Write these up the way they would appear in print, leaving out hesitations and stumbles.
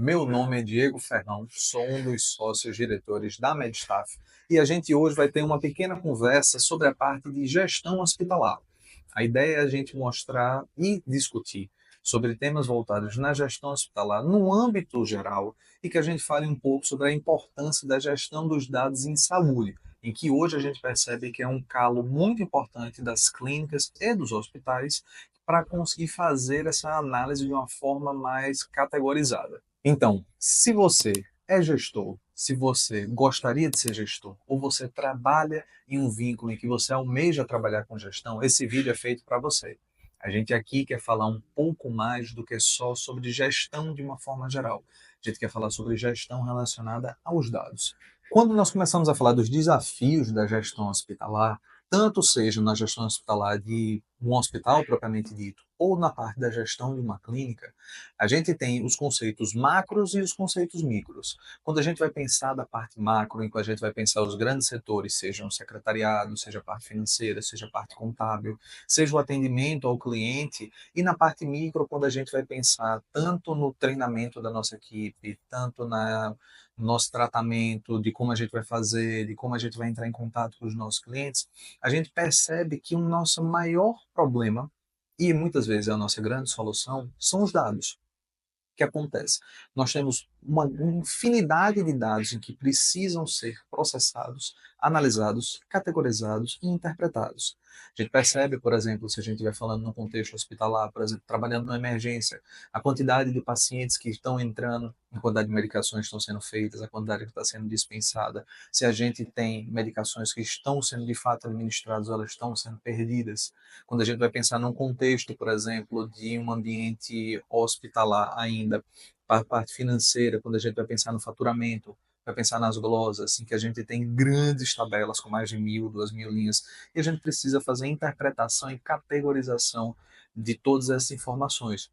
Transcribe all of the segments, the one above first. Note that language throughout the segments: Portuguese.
Meu nome é Diego Ferrão, sou um dos sócios diretores da Medstaff e a gente hoje vai ter uma pequena conversa sobre a parte de gestão hospitalar. A ideia é a gente mostrar e discutir sobre temas voltados na gestão hospitalar no âmbito geral e que a gente fale um pouco sobre a importância da gestão dos dados em saúde, em que hoje a gente percebe que é um calo muito importante das clínicas e dos hospitais para conseguir fazer essa análise de uma forma mais categorizada. Então, se você é gestor, se você gostaria de ser gestor, ou você trabalha em um vínculo em que você almeja trabalhar com gestão, esse vídeo é feito para você. A gente aqui quer falar um pouco mais do que só sobre gestão de uma forma geral. A gente quer falar sobre gestão relacionada aos dados. Quando nós começamos a falar dos desafios da gestão hospitalar, tanto seja na gestão hospitalar de um hospital propriamente dito, ou na parte da gestão de uma clínica, a gente tem os conceitos macros e os conceitos micros. Quando a gente vai pensar da parte macro, em que a gente vai pensar os grandes setores, sejam o secretariado, seja a parte financeira, seja a parte contábil, seja o atendimento ao cliente, e na parte micro, quando a gente vai pensar tanto no treinamento da nossa equipe, tanto no nosso tratamento, de como a gente vai fazer, de como a gente vai entrar em contato com os nossos clientes, a gente percebe que o nosso maior problema, e muitas vezes é a nossa grande solução, são os dados que acontece? Nós temos uma infinidade de dados em que precisam ser processados, analisados, categorizados e interpretados. A gente percebe, por exemplo, se a gente estiver falando no contexto hospitalar, por exemplo, trabalhando na emergência, a quantidade de pacientes que estão entrando, a quantidade de medicações que estão sendo feitas, a quantidade que está sendo dispensada, se a gente tem medicações que estão sendo de fato administradas ou elas estão sendo perdidas. Quando a gente vai pensar num contexto, por exemplo, de um ambiente hospitalar ainda, para a parte financeira, quando a gente vai pensar no faturamento, vai pensar nas glosas, em que a gente tem grandes tabelas com mais de 1.000, 2.000 linhas, e a gente precisa fazer interpretação e categorização de todas essas informações.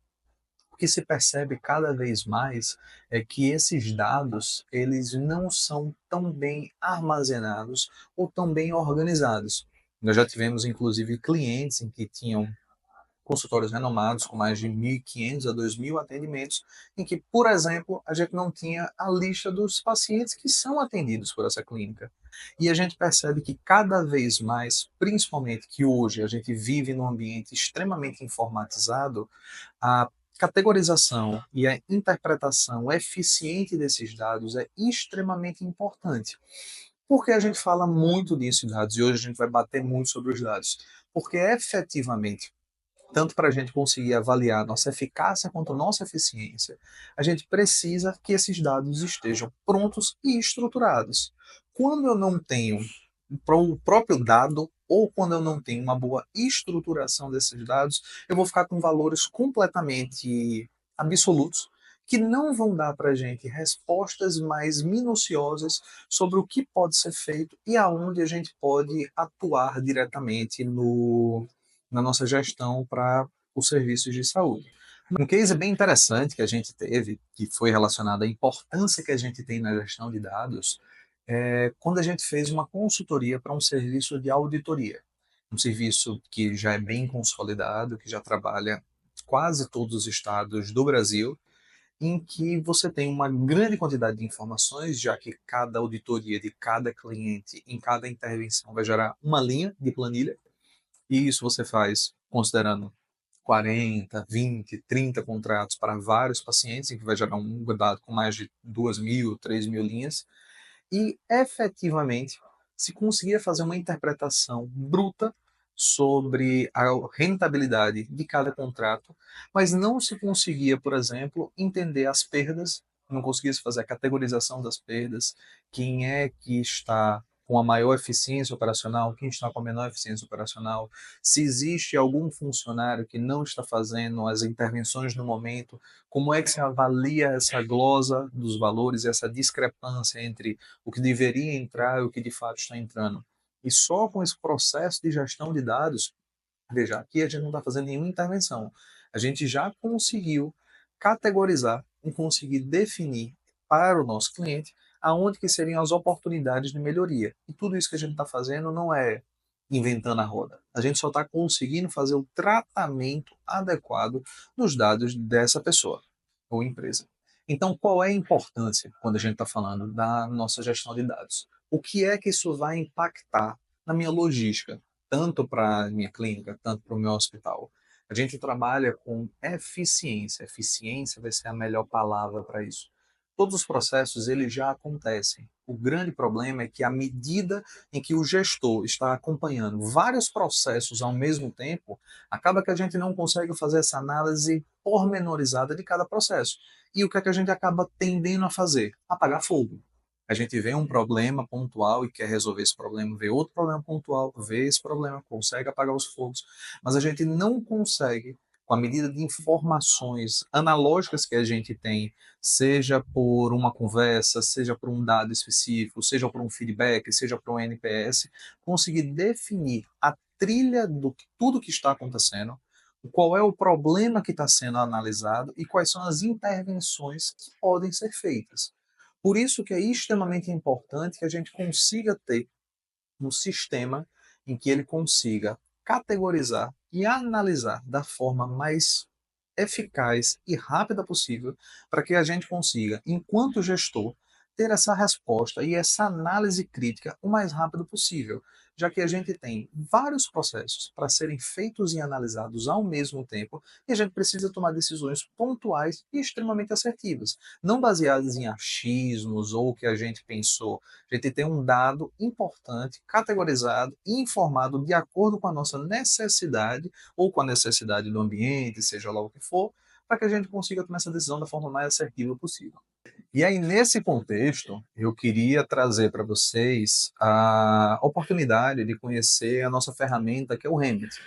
O que se percebe cada vez mais é que esses dados, eles não são tão bem armazenados ou tão bem organizados. Nós já tivemos, inclusive, clientes em que tinham consultórios renomados com mais de 1.500 a 2.000 atendimentos, em que, por exemplo, a gente não tinha a lista dos pacientes que são atendidos por essa clínica. E a gente percebe que cada vez mais, principalmente que hoje a gente vive num ambiente extremamente informatizado, a categorização e a interpretação eficiente desses dados é extremamente importante. Por que a gente fala muito disso em dados e hoje a gente vai bater muito sobre os dados? Porque efetivamente, tanto para a gente conseguir avaliar nossa eficácia quanto nossa eficiência, a gente precisa que esses dados estejam prontos e estruturados. Quando eu não tenho o próprio dado ou quando eu não tenho uma boa estruturação desses dados, eu vou ficar com valores completamente absolutos que não vão dar para a gente respostas mais minuciosas sobre o que pode ser feito e aonde a gente pode atuar diretamente na nossa gestão para os serviços de saúde. Um case bem interessante que a gente teve, que foi relacionado à importância que a gente tem na gestão de dados, é quando a gente fez uma consultoria para um serviço de auditoria. Um serviço que já é bem consolidado, que já trabalha quase todos os estados do Brasil, em que você tem uma grande quantidade de informações, já que cada auditoria de cada cliente, em cada intervenção, vai gerar uma linha de planilha, e isso você faz considerando 40, 20, 30 contratos para vários pacientes, em que vai gerar um dado com mais de 2.000, 3.000 linhas, e efetivamente se conseguia fazer uma interpretação bruta sobre a rentabilidade de cada contrato, mas não se conseguia, por exemplo, entender as perdas, não conseguia se fazer a categorização das perdas, quem é que está com a maior eficiência operacional, quem está com a menor eficiência operacional, se existe algum funcionário que não está fazendo as intervenções no momento, como é que se avalia essa glosa dos valores, essa discrepância entre o que deveria entrar e o que de fato está entrando. E só com esse processo de gestão de dados, veja, aqui a gente não está fazendo nenhuma intervenção. A gente já conseguiu categorizar e conseguir definir para o nosso cliente aonde que seriam as oportunidades de melhoria. E tudo isso que a gente está fazendo não é inventando a roda. A gente só está conseguindo fazer o tratamento adequado dos dados dessa pessoa ou empresa. Então, qual é a importância quando a gente está falando da nossa gestão de dados? O que é que isso vai impactar na minha logística, tanto para a minha clínica, tanto para o meu hospital? A gente trabalha com eficiência. Eficiência vai ser a melhor palavra para isso. Todos os processos eles já acontecem. O grande problema é que à medida em que o gestor está acompanhando vários processos ao mesmo tempo, acaba que a gente não consegue fazer essa análise pormenorizada de cada processo. E o que é que a gente acaba tendendo a fazer? Apagar fogo. A gente vê um problema pontual e quer resolver esse problema, vê outro problema pontual, vê esse problema, consegue apagar os fogos, mas a gente não consegue, com a medida de informações analógicas que a gente tem, seja por uma conversa, seja por um dado específico, seja por um feedback, seja por um NPS, conseguir definir a trilha do que tudo que está acontecendo, qual é o problema que está sendo analisado e quais são as intervenções que podem ser feitas. Por isso que é extremamente importante que a gente consiga ter um sistema em que ele consiga categorizar e analisar da forma mais eficaz e rápida possível para que a gente consiga, enquanto gestor, ter essa resposta e essa análise crítica o mais rápido possível, já que a gente tem vários processos para serem feitos e analisados ao mesmo tempo e a gente precisa tomar decisões pontuais e extremamente assertivas, não baseadas em achismos ou o que a gente pensou. A gente tem um dado importante, categorizado e informado de acordo com a nossa necessidade ou com a necessidade do ambiente, seja lá o que for, para que a gente consiga tomar essa decisão da forma mais assertiva possível. E aí, nesse contexto, eu queria trazer para vocês a oportunidade de conhecer a nossa ferramenta, que é o Remit.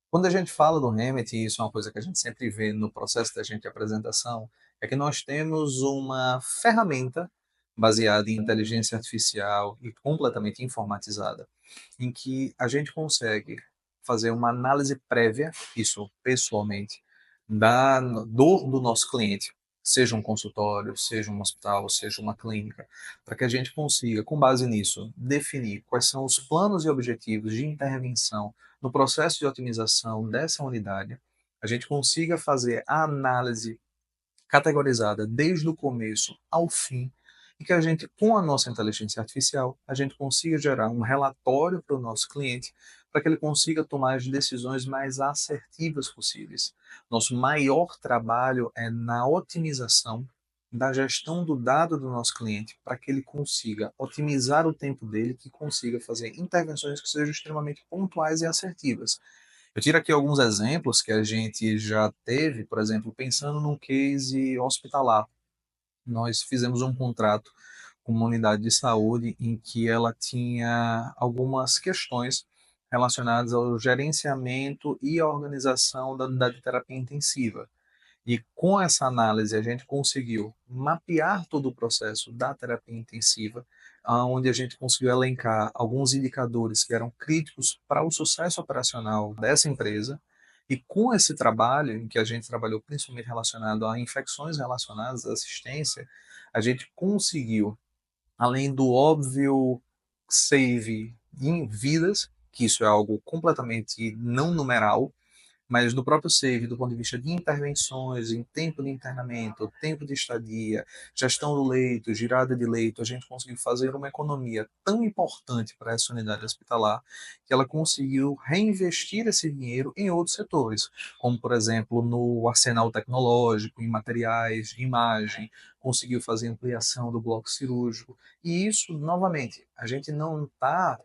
Quando a gente fala do Remit, e isso é uma coisa que a gente sempre vê no processo da gente de apresentação, é que nós temos uma ferramenta baseada em inteligência artificial e completamente informatizada, em que a gente consegue fazer uma análise prévia, isso pessoalmente, da dor do nosso cliente, seja um consultório, seja um hospital, seja uma clínica, para que a gente consiga, com base nisso, definir quais são os planos e objetivos de intervenção no processo de otimização dessa unidade, a gente consiga fazer a análise categorizada desde o começo ao fim e que a gente, com a nossa inteligência artificial, a gente consiga gerar um relatório para o nosso cliente para que ele consiga tomar as decisões mais assertivas possíveis. Nosso maior trabalho é na otimização da gestão do dado do nosso cliente para que ele consiga otimizar o tempo dele, que consiga fazer intervenções que sejam extremamente pontuais e assertivas. Eu tiro aqui alguns exemplos que a gente já teve, por exemplo, pensando num case hospitalar. Nós fizemos um contrato com uma unidade de saúde em que ela tinha algumas questões relacionadas ao gerenciamento e à organização da unidade de terapia intensiva. E com essa análise a gente conseguiu mapear todo o processo da terapia intensiva, onde a gente conseguiu elencar alguns indicadores que eram críticos para o sucesso operacional dessa empresa. E com esse trabalho, em que a gente trabalhou principalmente relacionado a infecções relacionadas à assistência, a gente conseguiu, além do óbvio save em vidas, que isso é algo completamente não numeral, mas no próprio save, do ponto de vista de intervenções, em tempo de internamento, tempo de estadia, gestão do leito, girada de leito, a gente conseguiu fazer uma economia tão importante para essa unidade hospitalar que ela conseguiu reinvestir esse dinheiro em outros setores, como, por exemplo, no arsenal tecnológico, em materiais, de imagem, conseguiu fazer ampliação do bloco cirúrgico. E isso, novamente, a gente não está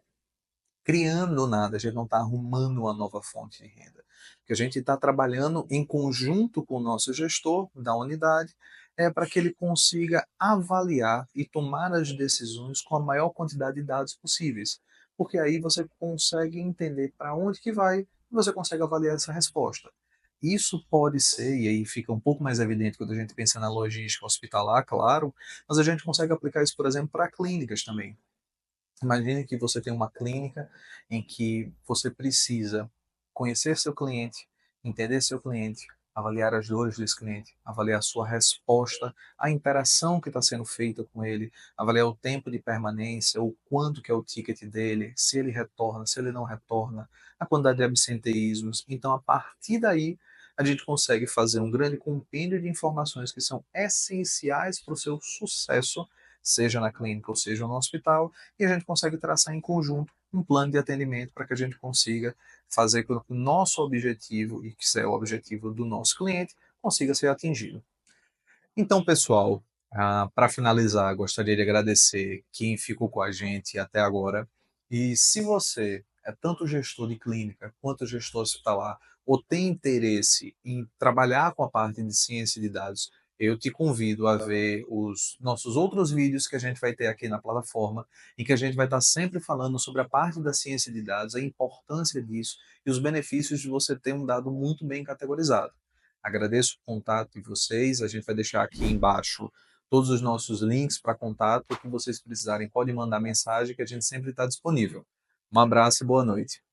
criando nada, a gente não está arrumando uma nova fonte de renda. Que a gente está trabalhando em conjunto com o nosso gestor da unidade, para que ele consiga avaliar e tomar as decisões com a maior quantidade de dados possíveis. Porque aí você consegue entender para onde que vai e você consegue avaliar essa resposta. Isso pode ser, e aí fica um pouco mais evidente quando a gente pensa na logística hospitalar, claro, mas a gente consegue aplicar isso, por exemplo, para clínicas também. Imagine que você tem uma clínica em que você precisa conhecer seu cliente, entender seu cliente, avaliar as dores desse cliente, avaliar a sua resposta, a interação que está sendo feita com ele, avaliar o tempo de permanência, o quanto que é o ticket dele, se ele retorna, se ele não retorna, a quantidade de absenteísmos. Então, a partir daí, a gente consegue fazer um grande compêndio de informações que são essenciais para o seu sucesso, seja na clínica ou seja no hospital, e a gente consegue traçar em conjunto um plano de atendimento para que a gente consiga fazer com que o nosso objetivo, e que é o objetivo do nosso cliente, consiga ser atingido. Então, pessoal, para finalizar, gostaria de agradecer quem ficou com a gente até agora. E se você é tanto gestor de clínica quanto gestor hospitalar, ou tem interesse em trabalhar com a parte de ciência de dados, eu te convido a ver os nossos outros vídeos que a gente vai ter aqui na plataforma, em que a gente vai estar sempre falando sobre a parte da ciência de dados, a importância disso e os benefícios de você ter um dado muito bem categorizado. Agradeço o contato de vocês. A gente vai deixar aqui embaixo todos os nossos links para contato. O que vocês precisarem, podem mandar mensagem que a gente sempre está disponível. Um abraço e boa noite.